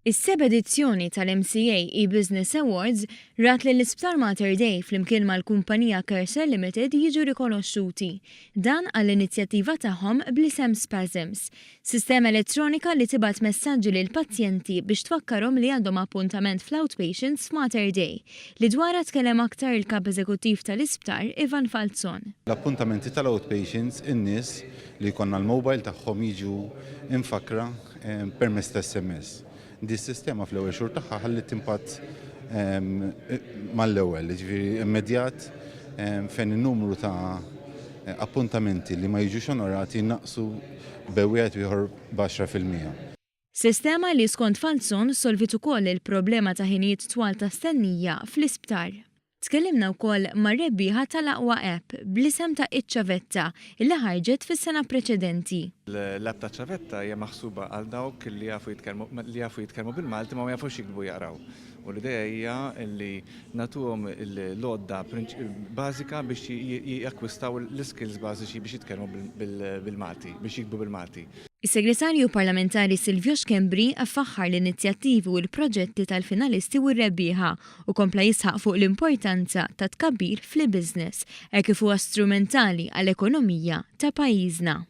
Is-seba' edizzjoni tal-MCA eBusiness Awards rat li l-isptar Mater Dei flimkien mal-kumpanija Kerser Limited jiġu rikonoxxuti. Dan għall-inizjattiva tagħhom bl-isem CPASms, sistema elettronika li tibgħat messaġġi lil pazjenti biex tfakkarhom li għandhom appuntament fl-outpatients f'Mater Dei, li dwarha tkellem aktar il-kap eżekuttiv tal-isptar Ivan Falzon. L-appuntamenti tal-outpatients in-nies li jkollna l-mobile tagħhom jiġu infakra permezz ta' SMS. Di s-sistema fl-ewwel xhur tagħha ħallit impatt mal-ewwel, ġifieri immedjat fejn in-numru ta' appuntamenti li ma jiġux onorati naqsu b'wieħed ieħor b'10%. Sistema li skont Falzon solvit ukoll il-problema ta' ħinijiet twal ta' stennija fl-isptar. Tkellimna wkoll mar-rebbieħa tal-aqwa app bl-isem ta' iċ-ċavetta illi ħarġet fis-sena preċedenti. L-app ta' ċavetta hija maħsuba għal dawk li jafu jitkellmu bil-Malti ma jafux jikbu jaqraw. U l-idea hija li nagħtuhom l-għodda bażika biex jakkwistaw l-skills bażiċi biex jitkellmu bil-Malti, biex jikbu bil-Malti. Is-Segretarju Parlamentari Silvio Xkembri affaħħar l-inizjattivi u l-proġetti tal-finalisti u r-rebbieħa u kompla jisħaq fuq l-importanza ta' tkabbir fl-business hekk kif huwa strumentali għall-ekonomija ta' pajjiżna.